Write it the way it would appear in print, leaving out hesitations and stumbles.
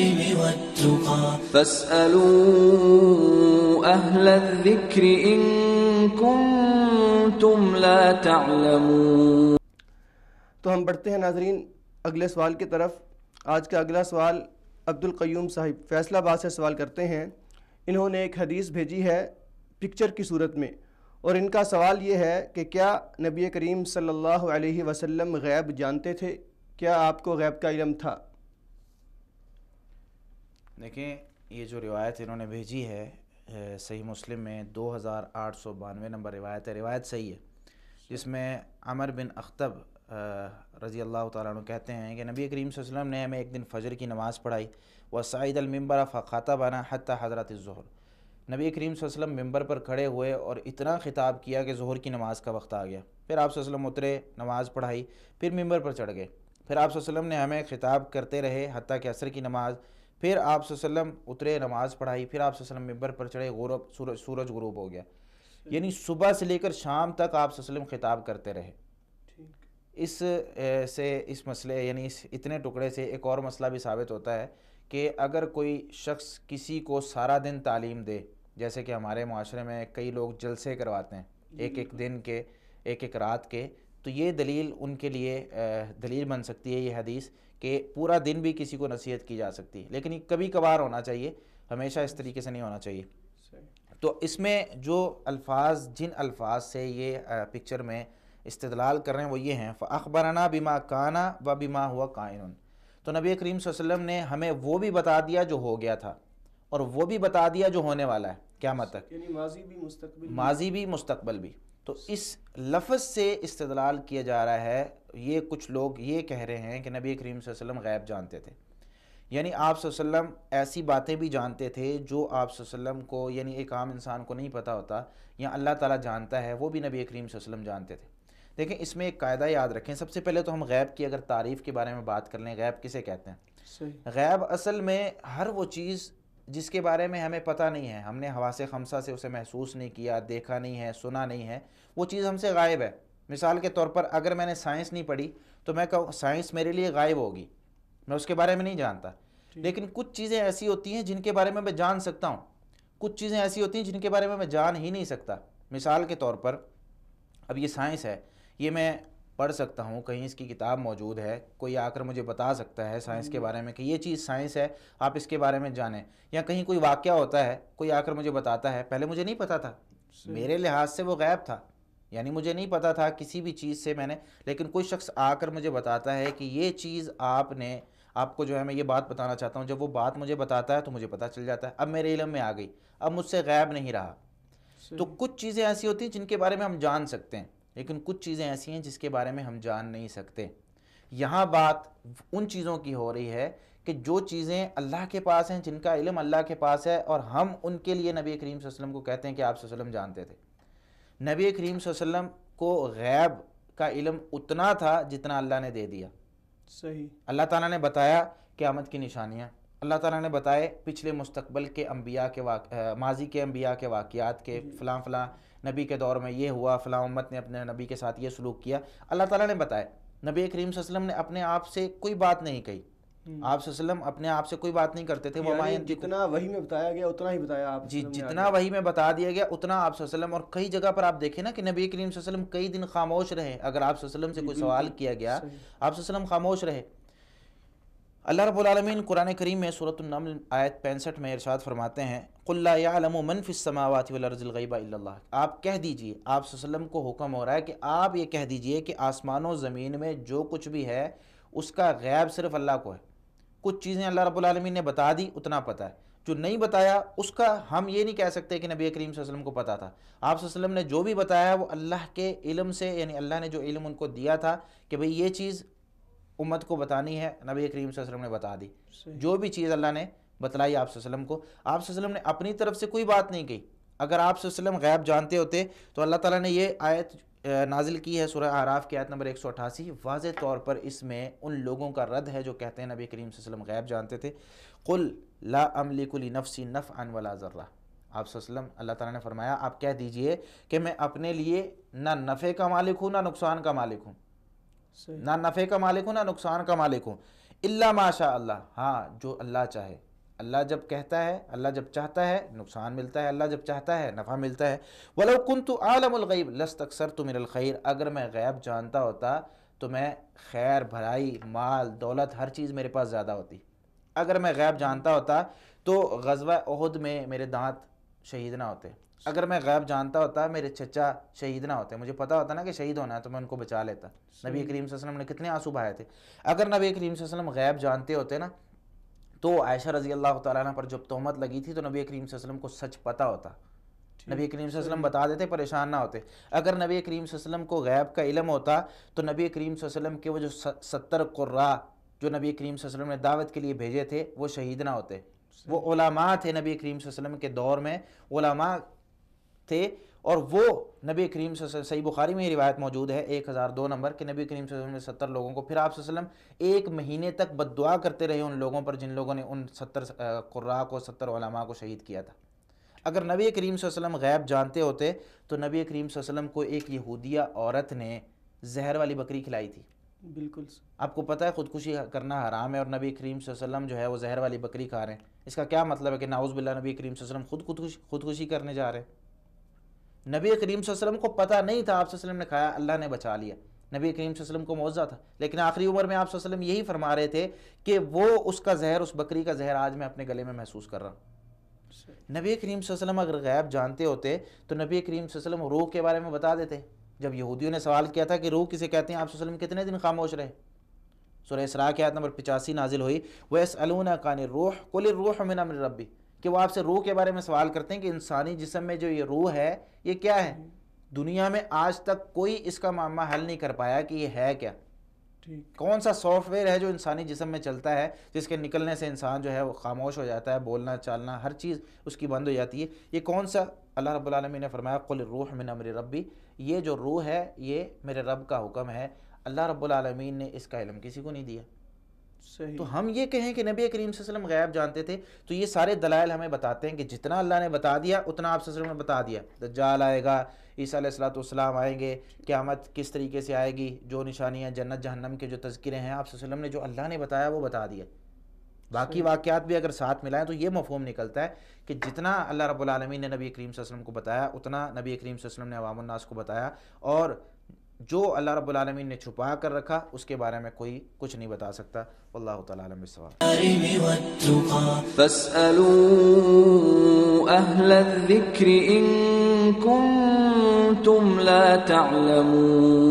العلم والتقى فاسألوا أهل الذكر إن كنتم لا تعلمون۔ تو ہم بڑھتے ہیں ناظرین اگلے سوال کی طرف۔ آج کا اگلا سوال عبدالقیوم صاحب فیصل آباد سے سوال کرتے ہیں۔ انہوں نے ایک حدیث بھیجی ہے پکچر کی صورت میں، اور ان کا سوال یہ ہے کہ کیا نبی کریم صلی اللہ علیہ وسلم غیب جانتے تھے؟ کیا آپ کو غیب کا علم تھا؟ دیکھیں، یہ جو روایت انہوں نے بھیجی ہے صحیح مسلم میں 2892 نمبر روایت ہے، روایت صحیح ہے، جس میں عمر بن اخطب رضی اللہ تعالیٰ عنہ کہتے ہیں کہ نبی کریم صلی اللہ علیہ وسلم نے ہمیں ایک دن فجر کی نماز پڑھائی، وَصَعِدَ الْمِنْبَرَ فَخَطَبَنَا حَتَّى حَضْرَتِ الظُّهْرِ۔ نبی کریم صلی اللہ علیہ وسلم ممبر پر کھڑے ہوئے اور اتنا خطاب کیا کہ ظہر کی نماز کا وقت آ گیا۔ پھر آپ صلی اللہ علیہ وسلم اترے، نماز پڑھائی، پھر ممبر پر چڑھ گئے، پھر آپ صلی اللہ علیہ وسلم نے ہمیں خطاب کرتے رہے حتیٰ کہ عصر کی نماز، پھر آپ صلی اللہ علیہ وسلم اترے، نماز پڑھائی، پھر آپ صلی اللہ علیہ وسلم ممبر پر چڑھے، سورج غروب ہو گیا، یعنی صبح سے لے کر شام تک آپ صلی اللہ علیہ وسلم خطاب کرتے رہے۔ اس مسئلے یعنی اس اتنے ٹکڑے سے ایک اور مسئلہ بھی ثابت ہوتا ہے کہ اگر کوئی شخص کسی کو سارا دن تعلیم دے، جیسے کہ ہمارے معاشرے میں کئی لوگ جلسے کرواتے ہیں ایک ایک دن کے، ایک ایک رات کے، تو یہ دلیل ان کے لیے دلیل بن سکتی ہے یہ حدیث کہ پورا دن بھی کسی کو نصیحت کی جا سکتی ہے، لیکن یہ کبھی کبھار ہونا چاہیے، ہمیشہ اس طریقے سے نہیں ہونا چاہیے۔ تو اس میں جو الفاظ، جن الفاظ سے یہ پکچر میں استدلال کر رہے ہیں وہ یہ ہیں، فَأَخْبَرَنَا بِمَا كَانَ وَبِمَا هُوَ كَائِنٌ۔ تو نبی کریم صلی اللہ علیہ وسلم نے ہمیں وہ بھی بتا دیا جو ہو گیا تھا، اور وہ بھی بتا دیا جو ہونے والا ہے قیامت تک، یعنی ماضی بھی مستقبل بھی۔ تو اس لفظ سے استدلال کیا جا رہا ہے، یہ کچھ لوگ یہ کہہ رہے ہیں کہ نبی کریم صلی اللہ علیہ وسلم غیب جانتے تھے، یعنی آپ صلی اللہ علیہ وسلم ایسی باتیں بھی جانتے تھے جو آپ صلی اللہ علیہ وسلم کو، یعنی ایک عام انسان کو نہیں پتہ ہوتا، یا اللہ تعالیٰ جانتا ہے، وہ بھی نبی کریم صلی اللہ علیہ وسلم جانتے تھے۔ دیکھیں، اس میں ایک قاعدہ یاد رکھیں، سب سے پہلے تو ہم غیب کی اگر تعریف کے بارے میں بات کر لیں، غیب کسے کہتے ہیں؟ غیب اصل میں ہر وہ چیز جس کے بارے میں ہمیں پتہ نہیں ہے، ہم نے حواس خمسہ سے اسے محسوس نہیں کیا، دیکھا نہیں ہے، سنا نہیں ہے، وہ چیز ہم سے غائب ہے۔ مثال کے طور پر اگر میں نے سائنس نہیں پڑھی تو میں کہوں سائنس میرے لیے غائب ہوگی، میں اس کے بارے میں نہیں جانتا، لیکن کچھ چیزیں ایسی ہوتی ہیں جن کے بارے میں جان سکتا ہوں، کچھ چیزیں ایسی ہوتی ہیں جن کے بارے میں جان ہی نہیں سکتا۔ مثال کے طور پر اب یہ سائنس ہے، یہ میں پڑھ سکتا ہوں، کہیں اس کی کتاب موجود ہے، کوئی آ کر مجھے بتا سکتا ہے سائنس کے بارے میں کہ یہ چیز سائنس ہے، آپ اس کے بارے میں جانیں، یا کہیں کوئی واقعہ ہوتا ہے، کوئی آ کر مجھے بتاتا ہے، پہلے مجھے نہیں پتا تھا، میرے لحاظ سے وہ غیب تھا، یعنی مجھے نہیں پتا تھا کسی بھی چیز سے میں نے، لیکن کوئی شخص آ کر مجھے بتاتا ہے کہ یہ چیز آپ کو جو ہے میں یہ بات بتانا چاہتا ہوں، جب وہ بات مجھے بتاتا ہے تو مجھے پتہ چل جاتا ہے، اب میرے علم میں آ گئی، اب مجھ سے غیب نہیں رہا۔ تو کچھ چیزیں ایسی ہوتی ہیں جن کے بارے میں ہم جان سکتے ہیں، لیکن کچھ چیزیں ایسی ہیں جس کے بارے میں ہم جان نہیں سکتے۔ یہاں بات ان چیزوں کی ہو رہی ہے کہ جو چیزیں اللہ کے پاس ہیں، جن کا علم اللہ کے پاس ہے، اور ہم ان کے لیے نبی کریم صلی اللہ علیہ وسلم کو کہتے ہیں کہ آپ صلی اللہ علیہ وسلم جانتے تھے۔ نبی کریم صلی اللہ علیہ وسلم کو غیب کا علم اتنا تھا جتنا اللہ نے دے دیا۔ صحیح، اللہ اللہ تعالیٰ نے بتایا قیامت کی نشانیاں، اللہ تعالیٰ نے بتائے پچھلے مستقبل کے انبیاء کے ماضی کے انبیاء کے واقعات کے، فلاں فلاں نبی کے دور میں یہ ہوا، فلاں امت نے اپنے نبی کے ساتھ یہ سلوک کیا، اللہ تعالیٰ نے بتایا۔ نبی کریم صلی اللہ علیہ وسلم نے اپنے آپ سے کوئی بات نہیں کہی، آپ صلی اللہ علیہ وسلم اپنے آپ سے کوئی بات نہیں کرتے تھے، یعنی جتنا وحی میں بتایا گیا اتنا ہی بتایا آپ، جی جتنا وحی میں بتا دیا گیا اتنا آپ صلی اللہ علیہ وسلم، اور کئی جگہ پر آپ دیکھیں نا کہ نبی کریم صلی اللہ علیہ وسلم کئی دن خاموش رہے، اگر آپ صلی اللہ علیہ وسلم سے کوئی سوال کیا گیا آپ صلی اللہ علیہ وسلم خاموش رہے۔ اللہ رب العالمین قرآن کریم میں سورۃ النمل آیت 65 میں ارشاد فرماتے ہیں، قُلْ لَا يَعْلَمُ مَنْ فِي السَّمَاوَاتِ وَالْأَرْضِ الْغَيْبَ إِلَّا اللَّهُ، آپ کہہ دیجئے، آپ صلی اللہ علیہ وسلم کو حکم ہو رہا ہے کہ آپ یہ کہہ دیجئے کہ آسمان و زمین میں جو کچھ بھی ہے اس کا غیب صرف اللہ کو ہے۔ کچھ چیزیں اللہ رب العالمین نے بتا دی، اتنا پتہ ہے، جو نہیں بتایا اس کا ہم یہ نہیں کہہ سکتے کہ نبی کریم صلی اللہ علیہ وسلم کو پتا تھا۔ آپ صلی اللہ علیہ وسلم نے جو بھی بتایا وہ اللہ کے علم سے، یعنی اللہ نے جو علم ان کو دیا تھا کہ بھئی یہ چیز امت کو بتانی ہے، نبی کریم صلی اللہ علیہ وسلم نے بتا دی۔ جو بھی چیز اللہ نے بتلائی آپ صلی اللہ علیہ وسلم کو، آپ صلی اللہ علیہ وسلم نے اپنی طرف سے کوئی بات نہیں کہی۔ اگر آپ صلی اللہ علیہ وسلم غیب جانتے ہوتے تو اللہ تعالیٰ نے یہ آیت نازل کی ہے سورہ اعراف کی آیت نمبر 188، واضح طور پر اس میں ان لوگوں کا رد ہے جو کہتے ہیں نبی کریم صلی اللہ علیہ وسلم غیب جانتے تھے۔ قُلْ لَا أَمْلِكُ لِنَفْسِي نَفْعًا وَلَا ضَرًّا، آپ صلی اللہ علیہ وسلم، اللہ تعالیٰ نے فرمایا آپ کہہ دیجئے کہ میں اپنے لیے نہ نفع کا مالک ہوں نہ نقصان کا مالک ہوں، نہ نفع کا مالک ہوں نہ نقصان کا مالک ہوں، الا ماشاء اللہ، ہاں جو اللہ چاہے۔ اللہ جب کہتا ہے، اللہ جب چاہتا ہے نقصان ملتا ہے، اللہ جب چاہتا ہے نفع ملتا ہے۔ وَلَوْ كُنْتُ أَعْلَمُ الْغَيْبَ لَاسْتَكْثَرْتُ مِنَ الْخَيْرِ، اگر میں غیب جانتا ہوتا تو میں خیر، بھلائی، مال، دولت، ہر چیز میرے پاس زیادہ ہوتی۔ اگر میں غیب جانتا ہوتا تو غزوہ احد میں میرے دانت شہید نہ ہوتے، اگر میں غیب جانتا ہوتا میرے چچا شہید نہ ہوتے، مجھے پتا ہوتا نا کہ شہید ہونا ہے تو میں ان کو بچا لیتا۔ نبی کریم صلی اللہ علیہ وسلم نے کتنے آنسو بہائے تھے۔ اگر نبی کریم صلی اللہ علیہ وسلم غیب جانتے ہوتے نا تو عائشہ رضی اللہ تعالیٰ عنہ پر جب تہمت لگی تھی تو نبی کریم صلی اللہ علیہ وسلم کو سچ پتا ہوتا، نبی کریم صلی اللہ علیہ وسلم بتا دیتے، پریشان نہ ہوتے۔ اگر نبی کریم صلی اللہ علیہ وسلم کو غیب کا علم ہوتا تو نبی کریم صلی اللہ علیہ وسلم کے وہ جو 70 قراء جو نبی کریم صلی اللہ علیہ وسلم نے دعوت کے لیے بھیجے تھے وہ شہید نہ ہوتے۔ وہ علماء تھے نبی کریم صلی اللہ علیہ وسلم کے دور میں، علماء تھے، اور وہ نبی کریم صلی اللہ علیہ وسلم، صحیح بخاری میں یہ روایت موجود ہے 1002 نمبر، کہ نبی کریم صلی اللہ علیہ وسلم نے 70 لوگوں کو، پھر آپ صلی اللہ علیہ وسلم ایک مہینے تک بد دعا کرتے رہے ان لوگوں پر جن لوگوں نے ان 70 قراء کو، 70 علماء کو شہید کیا تھا۔ اگر نبی کریم صلی اللہ علیہ وسلم غیب جانتے ہوتے تو نبی کریم صلی اللہ علیہ وسلم کو ایک یہودیہ عورت نے زہر والی بکری کھلائی تھی۔ بالکل آپ کو پتہ ہے خودکشی کرنا حرام ہے، اور نبی کریم صلی اللہ علیہ وسلم جو ہے وہ زہر والی بکری کھا رہے ہیں، اس کا کیا مطلب ہے کہ نعوذ باللہ نبی کریم صلی اللہ علیہ وسلم خودکشی کرنے جا رہے ہیں؟ نبی کریم صلی اللہ علیہ وسلم کو پتہ نہیں تھا، آپ صلی اللہ علیہ وسلم نے کھایا، اللہ نے بچا لیا۔ نبی کریم صلی اللہ علیہ وسلم کو معجزہ تھا، لیکن آخری عمر میں آپ صلی اللہ علیہ وسلم یہی فرما رہے تھے کہ وہ اس کا زہر، اس بکری کا زہر آج میں اپنے گلے میں محسوس کر رہا ہوں۔ نبی کریم صلی اللہ علیہ وسلم اگر غیب جانتے ہوتے تو نبی کریم صلی اللہ علیہ وسلم روح کے بارے میں بتا دیتے۔ جب یہودیوں نے سوال کیا تھا کہ روح کسے کہتے ہیں، آپ صلی اللہ علیہ وسلم کتنے دن خاموش رہے؟ سورہ اسراء کی آیت نمبر 85 نازل ہوئی، وَيَسْأَلُونَكَ عَنِ الرُّوحِ قُلِ الرُّوحُ مِنْ أَمْرِ رَبِّي، کہ وہ آپ سے روح کے بارے میں سوال کرتے ہیں کہ انسانی جسم میں جو یہ روح ہے یہ کیا ہے؟ دنیا میں آج تک کوئی اس کا معمہ حل نہیں کر پایا کہ یہ ہے کیا، کون سا سافٹ ویئر ہے جو انسانی جسم میں چلتا ہے جس کے نکلنے سے انسان جو ہے وہ خاموش ہو جاتا ہے، بولنا چالنا ہر چیز اس کی بند ہو جاتی ہے۔ یہ کون سا؟ اللہ رب العالمین نے فرمایا قل الروح من امر ربی، یہ جو روح ہے یہ میرے رب کا حکم ہے۔ اللہ رب العالمین نے اس کا علم کسی کو نہیں دیا۔ تو ہم یہ کہیں کہ نبی کریم صلی اللہ علیہ وسلم غیب جانتے تھے تو یہ سارے دلائل ہمیں بتاتے ہیں کہ جتنا اللہ نے بتا دیا اتنا آپ صلی اللہ علیہ وسلم نے بتا دیا۔ دجال آئے گا، عیسیٰ علیہ السلام آئیں گے، قیامت کس طریقے سے آئے گی، جو نشانیاں جنت جہنم کے جو تذکرے ہیں آپ صلی اللہ علیہ وسلم نے جو اللہ نے بتایا وہ بتا دیا۔ باقی واقعات بھی اگر ساتھ ملائیں تو یہ مفہوم نکلتا ہے کہ جتنا اللہ رب العالمین نے نبی کریم صلی اللہ علیہ وسلم کو بتایا اتنا نبی کریم صلی اللہ علیہ وسلم نے عوام الناس کو بتایا، اور جو اللہ رب العالمین نے چھپا کر رکھا اس کے بارے میں کوئی کچھ نہیں بتا سکتا۔ واللہ تعالی عالم بالصواب۔ فاسألوا أهل الذكر إن كنتم لا تعلمون۔